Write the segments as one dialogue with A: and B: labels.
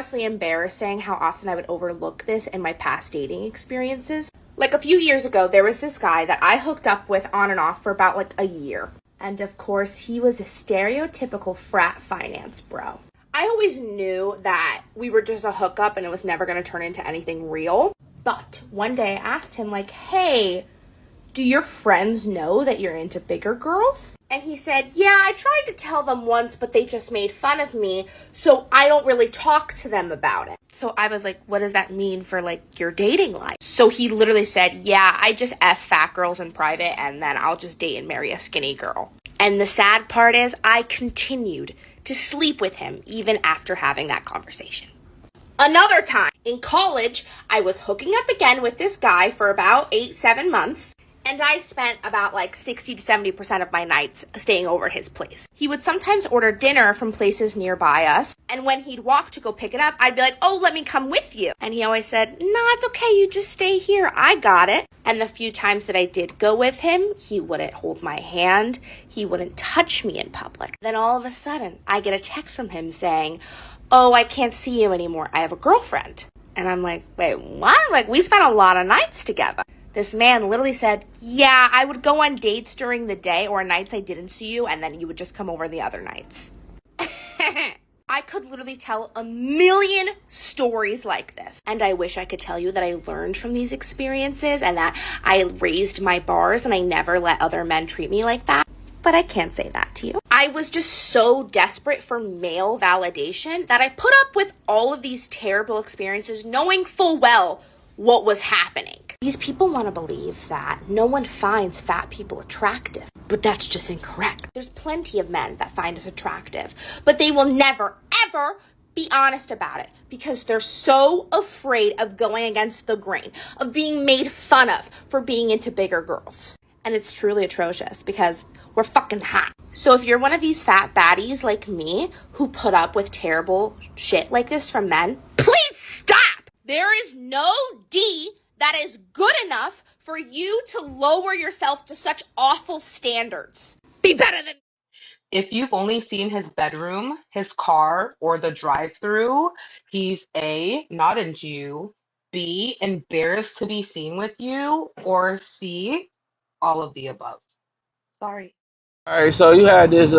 A: honestly embarrassing how often I would overlook this in my past dating experiences. Like a few years ago, there was this guy that I hooked up with on and off for about like a year. And of course, he was a stereotypical frat finance bro. I always knew that we were just a hookup and it was never going to turn into anything real. But one day I asked him like, hey, do your friends know that you're into bigger girls? And he said, yeah, I tried to tell them once, but they just made fun of me, so I don't really talk to them about it. So I was like, what does that mean for like your dating life? So he literally said, yeah, I just F fat girls in private and then I'll just date and marry a skinny girl. And the sad part is I continued to sleep with him even after having that conversation. Another time in college, I was hooking up again with this guy for about 8-7 months. And I spent about like 60 to 70% of my nights staying over at his place. He would sometimes order dinner from places nearby us. And when he'd walk to go pick it up, I'd be like, oh, let me come with you. And he always said, nah, it's okay. You just stay here. I got it. And the few times that I did go with him, he wouldn't hold my hand. He wouldn't touch me in public. Then all of a sudden, I get a text from him saying, oh, I can't see you anymore. I have a girlfriend. And I'm like, wait, what? Like, we spent a lot of nights together. This man literally said, yeah, I would go on dates during the day or nights I didn't see you, and then you would just come over the other nights. I could literally tell a million stories like this. And I wish I could tell you that I learned from these experiences and that I raised my bars and I never let other men treat me like that. But I can't say that to you. I was just so desperate for male validation that I put up with all of these terrible experiences knowing full well what was happening. These people want to believe that no one finds fat people attractive, but that's just incorrect. There's plenty of men that find us attractive, but they will never, ever be honest about it because they're so afraid of going against the grain, of being made fun of for being into bigger girls. And it's truly atrocious because we're fucking hot. So if you're one of these fat baddies like me who put up with terrible shit like this from men, please stop! There is no D that is good enough for you to lower yourself to such awful standards. Be better than...
B: If you've only seen his bedroom, his car, or the drive-through, he's A, not into you, B, embarrassed to be seen with you, or C, all of the above. Sorry.
C: All right, so you had this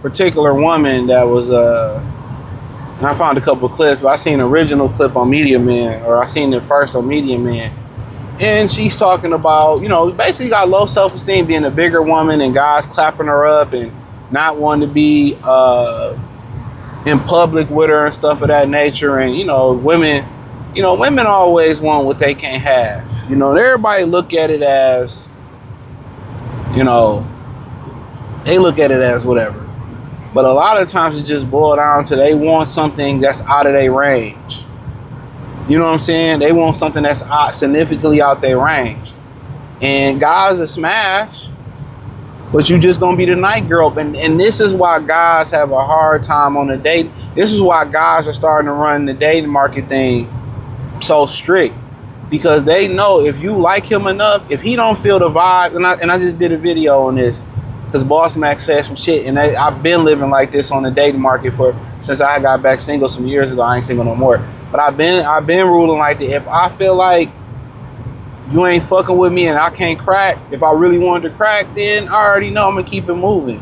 C: particular woman that was and I found a couple of clips, but I seen the original clip on Media Man, or I seen it first on Media Man. And she's talking about, you know, basically got low self-esteem, being a bigger woman and guys clapping her up and not wanting to be in public with her and stuff of that nature. And, women always want what they can't have. And everybody look at it as, they look at it as whatever. But a lot of times it just boils down to they want something that's out of their range. You know what I'm saying? They want something that's significantly out their range. And guys are smash, but you just gonna be the night girl. And this is why guys have a hard time on the date. This is why guys are starting to run the dating market thing so strict. Because they know if you like him enough, if he don't feel the vibe, and I just did a video on this, because Boss Mac said some shit, and I've been living like this on the dating market since I got back single some years ago. I ain't single no more. But I've been ruling like that. If I feel like you ain't fucking with me and I can't crack, if I really wanted to crack, then I already know I'm gonna keep it moving.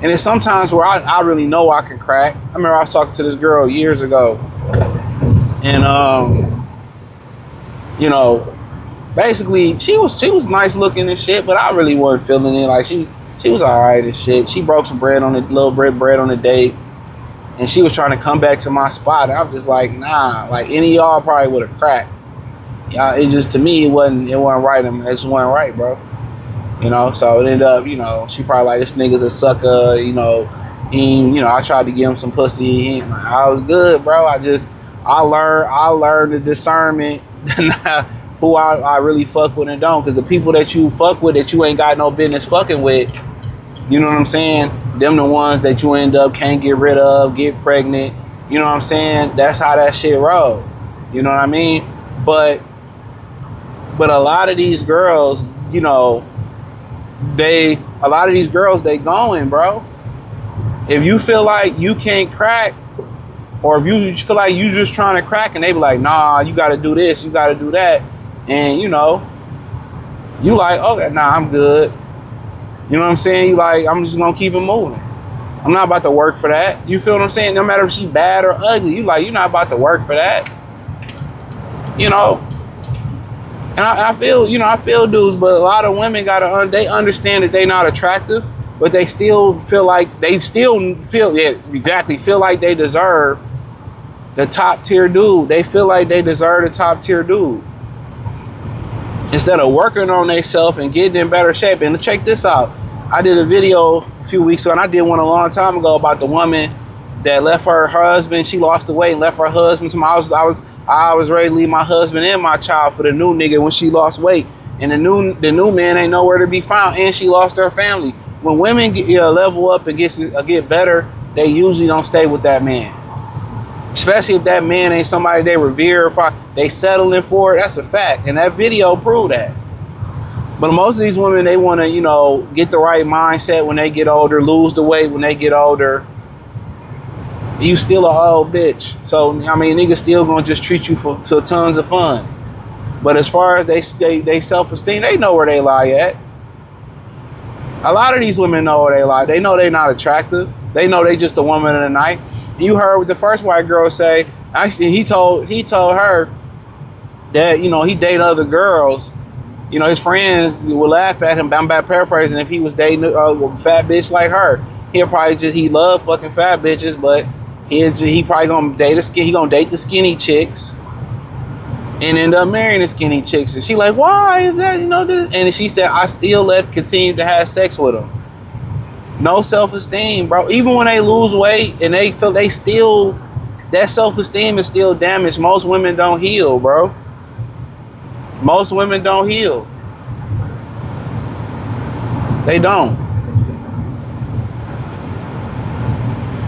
C: And it's sometimes where I really know I can crack. I remember I was talking to this girl years ago, and basically she was nice looking and shit, but I really wasn't feeling it. Like she was all right and shit. She broke some bread on a little bread on a date, and she was trying to come back to my spot. And I'm just like, nah. Like any of y'all probably would have cracked. Yeah, it just, to me, it wasn't right. It just wasn't right, bro. So it ended up, she probably like, this nigga's a sucker. I tried to give him some pussy. I was good, bro. I learned the discernment who I really fuck with and don't. Because the people that you fuck with that you ain't got no business fucking with, you know what I'm saying? Them the ones that you end up can't get rid of, get pregnant. You know what I'm saying? That's how that shit roll. You know what I mean? But a lot of these girls, they going, bro. If you feel like you can't crack, Or if you feel like you just trying to crack and they be like, nah, you got to do this, you got to do that. And, you know, you like, okay, nah, I'm good. You know what I'm saying? You like, I'm just going to keep it moving. I'm not about to work for that. You feel what I'm saying? No matter if she bad or ugly, you like, you're not about to work for that. You know? And I feel, you know, I feel dudes, but a lot of women they understand that they not attractive, but they still feel like feel like they deserve the top tier dude. They feel like they deserve the top tier dude. Instead of working on themselves and getting in better shape. And check this out. I did a video a few weeks ago, and I did one a long time ago about the woman that left her husband. She lost the weight and left her husband. I was ready to leave my husband and my child for the new nigga when she lost weight. And the new man ain't nowhere to be found, and she lost her family. When women level up and get better, they usually don't stay with that man. Especially if that man ain't somebody they revere, they settling for it. That's a fact. And that video proved that. But most of these women, they want to, you know, get the right mindset when they get older, lose the weight when they get older. You still a old bitch. So, I mean, niggas still going to just treat you for tons of fun. But as far as they self-esteem, they know where they lie at. A lot of these women know where they lie. They know they're not attractive. They know they just a woman of the night. You heard what the first white girl say. Actually, he told her that, you know, he dated other girls. You know, his friends would laugh at him. I'm about paraphrasing. If he was dating a fat bitch like her, he love fucking fat bitches, but he probably gonna date the skinny chicks and end up marrying the skinny chicks. And she like, why is that? You know this? And she said, I still continue to have sex with them. No self-esteem, bro. Even when they lose weight and they feel that self-esteem is still damaged. Most women don't heal, bro. Most women don't heal. They don't.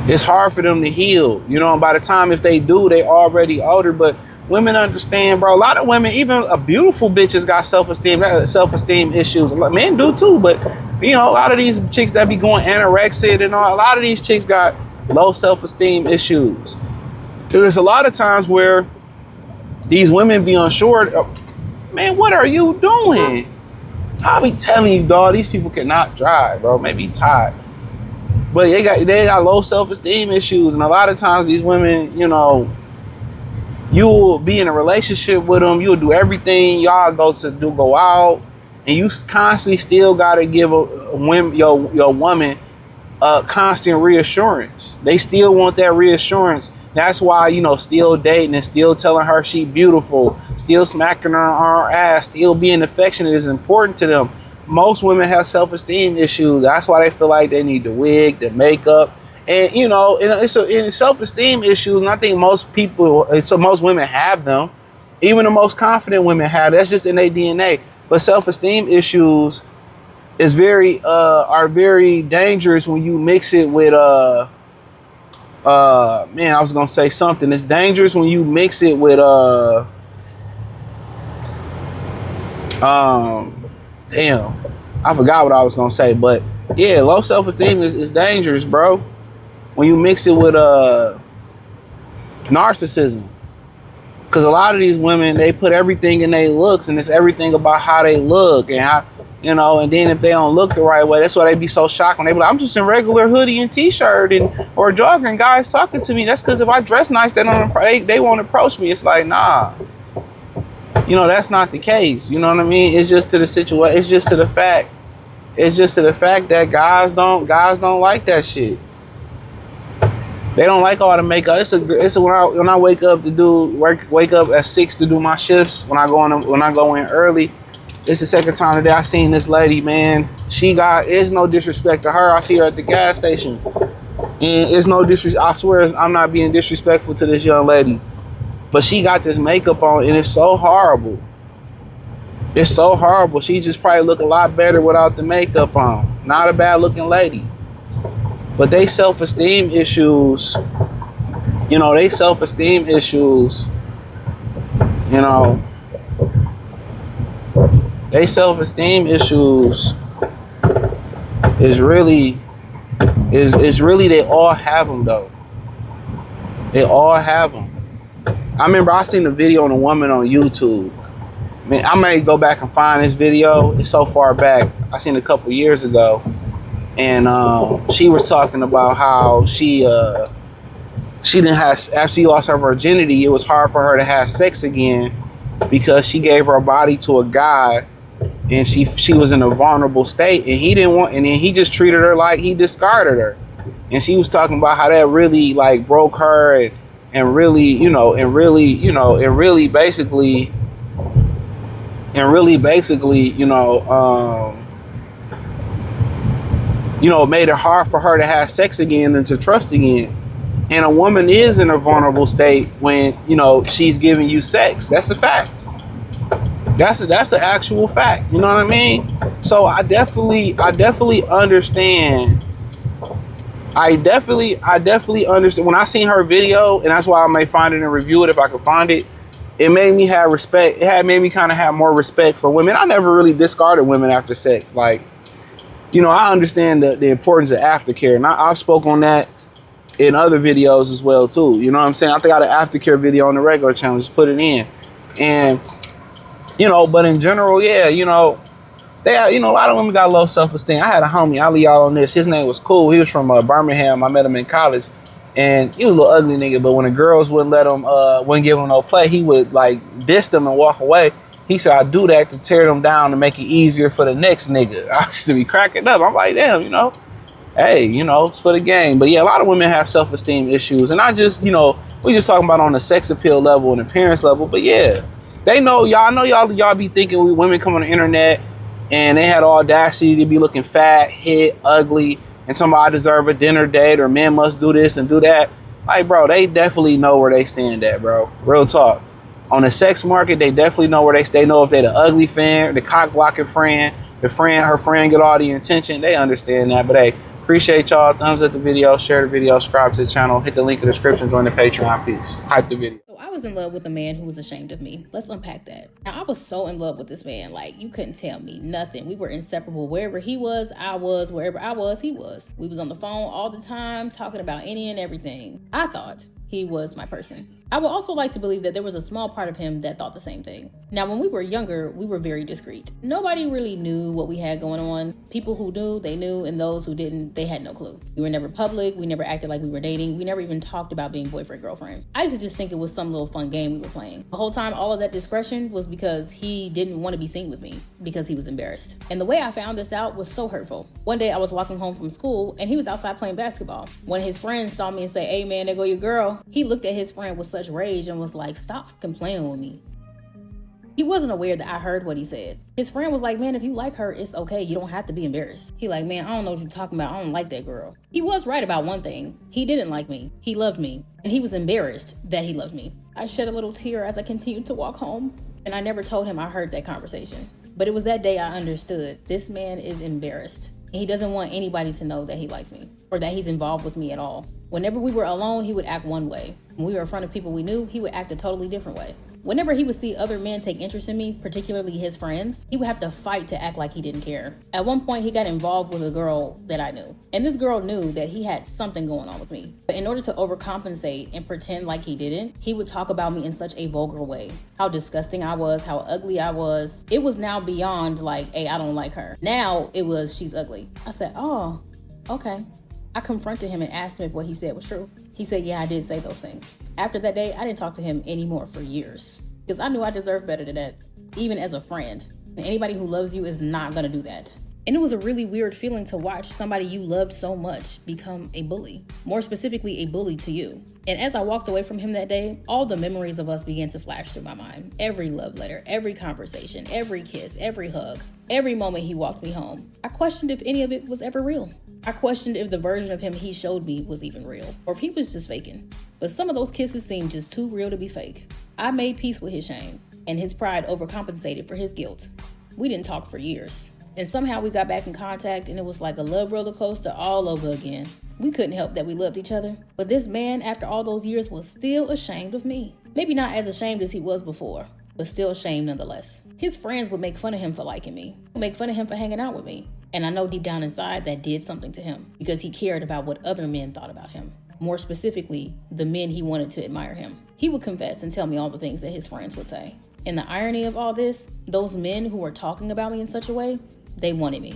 C: It's hard for them to heal. You know, and by the time if they do, they already older. But women understand, bro. A lot of women, even a beautiful bitches got self-esteem issues. Men do too, but you know, a lot of these chicks that be going anorexic and all, a lot of these chicks got low self-esteem issues. There's a lot of times where these women be unsure. Man, what are you doing? I'll be telling you, dog, these people cannot drive, bro. Maybe tired. But they got low self-esteem issues. And a lot of times these women, you know, you will be in a relationship with them. You'll do everything. Y'all go out. And you constantly still got to give your woman a constant reassurance. They still want that reassurance. That's why, you know, still dating and still telling her she beautiful, still smacking her on her ass, still being affectionate is important to them. Most women have self-esteem issues. That's why they feel like they need the wig, the makeup. And, you know, it's self-esteem issues. And I think most women have them. Even the most confident women have. That's just in their DNA. But self-esteem issues are very dangerous when you mix it with man, I was gonna say something. It's dangerous when you mix it with damn, I forgot what I was gonna say, but yeah, low self-esteem is dangerous, bro. When you mix it with narcissism. Because a lot of these women, they put everything in their looks, and it's everything about how they look and how, you know, and then if they don't look the right way, that's why they be so shocked when they be like, I'm just in regular hoodie and t-shirt or jogger and guys talking to me. That's because if I dress nice, they won't approach me. It's like, nah. You know, that's not the case. You know what I mean? It's just to the situation. It's just to the fact that guys don't like that shit. They don't like all the makeup. When I wake up at 6 to do my shifts. When I go in early, it's the second time today I seen this lady. Man, it's no disrespect to her. I see her at the gas station, and it's no disrespect. I swear, I'm not being disrespectful to this young lady, but she got this makeup on, and it's so horrible. It's so horrible. She just probably look a lot better without the makeup on. Not a bad looking lady. But they self-esteem issues, you know, is really they all have them though. They all have them. I remember I seen a video on a woman on YouTube. Man, I may go back and find this video. It's so far back. I seen it a couple years ago. And she was talking about how she didn't have, after she lost her virginity, it was hard for her to have sex again because she gave her body to a guy and she was in a vulnerable state, and he didn't want, and then he just treated her like he discarded her. And she was talking about how that really like broke her, and really, you know, and really, you know, and really basically, it made it hard for her to have sex again and to trust again. And a woman is in a vulnerable state when, you know, she's giving you sex. That's a fact. That's an actual fact. You know what I mean? So I definitely understand. I definitely understand. When I seen her video, and that's why I may find it and review it if I can find it, it made me have respect. It had made me kind of have more respect for women. I never really discarded women after sex. Like, you know, I understand the importance of aftercare, and I've spoke on that in other videos as well too. You know what I'm saying? I think I got an aftercare video on the regular channel. Just put it in, and you know. But in general, yeah, you know, a lot of women got low self-esteem. I had a homie. I'll leave y'all on this. His name was Cool. He was from Birmingham. I met him in college, and he was a little ugly nigga. But when the girls wouldn't let him, wouldn't give him no play, he would like diss them and walk away. He said, I do that to tear them down to make it easier for the next nigga. I used to be cracking up. I'm like, damn, you know, hey, you know, it's for the game. But yeah, a lot of women have self-esteem issues. And I just, you know, we just talking about on the sex appeal level and appearance level. But yeah, they know, y'all be thinking women come on the internet and they had audacity to be looking fat, hit, ugly, and somebody deserve a dinner date, or men must do this and do that. Like, bro, they definitely know where they stand at, bro. Real talk. On the sex market, they definitely know where they know if they the ugly fan, the cock blocking friend, her friend get all the attention. They understand that. But hey, appreciate y'all. Thumbs up the video, share the video, subscribe to the channel, hit the link in the description, join the Patreon. Peace. Hype the video.
D: So I was in love with a man who was ashamed of me. Let's unpack that. Now, I was so in love with this man. Like, you couldn't tell me nothing. We were inseparable. Wherever he was, I was. Wherever I was, he was. We was on the phone all the time, talking about any and everything. I thought he was my person. I would also like to believe that there was a small part of him that thought the same thing. Now, when we were younger, we were very discreet. Nobody really knew what we had going on. People who knew, they knew, and those who didn't, they had no clue. We were never public. We never acted like we were dating. We never even talked about being boyfriend, girlfriend. I used to just think it was some little fun game we were playing. The whole time, all of that discretion was because he didn't want to be seen with me, because he was embarrassed. And the way I found this out was so hurtful. One day I was walking home from school and he was outside playing basketball. One of his friends saw me and said, "Hey man, there go your girl." He looked at his friend with such rage and was like, "Stop fucking playing with me." He wasn't aware that I heard what he said. His friend was like, "Man, if you like her, it's okay. You don't have to be embarrassed." He like, "Man, I don't know what you're talking about. I don't like that girl." He was right about one thing. He didn't like me. He loved me. And he was embarrassed that he loved me. I shed a little tear as I continued to walk home. And I never told him I heard that conversation. But it was that day I understood. This man is embarrassed. And he doesn't want anybody to know that he likes me or that he's involved with me at all. Whenever we were alone, he would act one way. When we were in front of people we knew, he would act a totally different way. Whenever he would see other men take interest in me, particularly his friends, he would have to fight to act like he didn't care. At one point, he got involved with a girl that I knew. And this girl knew that he had something going on with me. But in order to overcompensate and pretend like he didn't, he would talk about me in such a vulgar way. How disgusting I was, how ugly I was. It was now beyond like, "Hey, I don't like her." Now it was, "She's ugly." I said, "Oh, okay." I confronted him and asked him if what he said was true. He said, "Yeah, I did say those things." After that day, I didn't talk to him anymore for years because I knew I deserved better than that, even as a friend. And anybody who loves you is not going to do that. And it was a really weird feeling to watch somebody you loved so much become a bully, more specifically a bully to you. And as I walked away from him that day, all the memories of us began to flash through my mind. Every love letter, every conversation, every kiss, every hug, every moment he walked me home. I questioned if any of it was ever real. I questioned if the version of him he showed me was even real, or if he was just faking. But some of those kisses seemed just too real to be fake. I made peace with his shame, and his pride overcompensated for his guilt. We didn't talk for years. And somehow we got back in contact, and it was like a love roller coaster all over again. We couldn't help that we loved each other. But this man, after all those years, was still ashamed of me. Maybe not as ashamed as he was before, but still ashamed nonetheless. His friends would make fun of him for liking me, would make fun of him for hanging out with me. And I know deep down inside that did something to him because he cared about what other men thought about him. More specifically, the men he wanted to admire him. He would confess and tell me all the things that his friends would say. And the irony of all this, those men who were talking about me in such a way, they wanted me.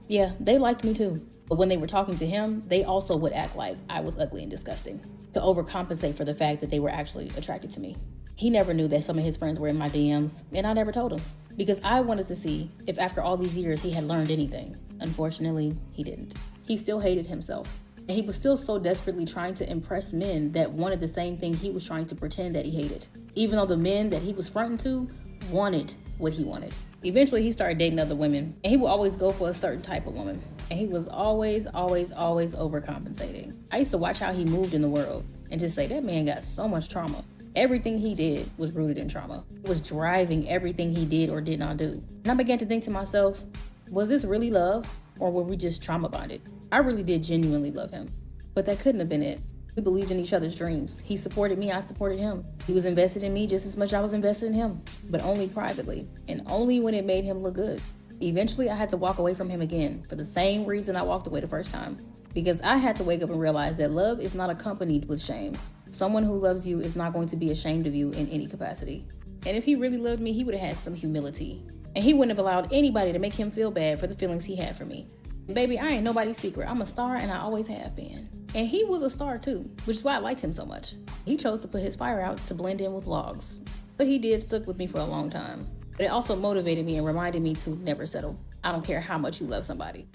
D: Yeah, they liked me too. But when they were talking to him, they also would act like I was ugly and disgusting to overcompensate for the fact that they were actually attracted to me. He never knew that some of his friends were in my DMs, and I never told him because I wanted to see if after all these years he had learned anything. Unfortunately, he didn't. He still hated himself. And he was still so desperately trying to impress men that wanted the same thing he was trying to pretend that he hated. Even though the men that he was fronting to wanted what he wanted. Eventually, he started dating other women, and he would always go for a certain type of woman. And he was always overcompensating. I used to watch how he moved in the world and just say, that man got so much trauma. Everything he did was rooted in trauma. It was driving everything he did or did not do. And I began to think to myself, was this really love, or were we just trauma bonded? I really did genuinely love him, but that couldn't have been it. We believed in each other's dreams. He supported me, I supported him. He was invested in me just as much as I was invested in him, but only privately, and only when it made him look good. Eventually, I had to walk away from him again for the same reason I walked away the first time, because I had to wake up and realize that love is not accompanied with shame. Someone who loves you is not going to be ashamed of you in any capacity. And if he really loved me, he would have had some humility, and he wouldn't have allowed anybody to make him feel bad for the feelings he had for me. Baby, I ain't nobody's secret. I'm a star, and I always have been. And he was a star too, which is why I liked him so much. He chose to put his fire out to blend in with logs. But he did stick with me for a long time. But it also motivated me and reminded me to never settle. I don't care how much you love somebody.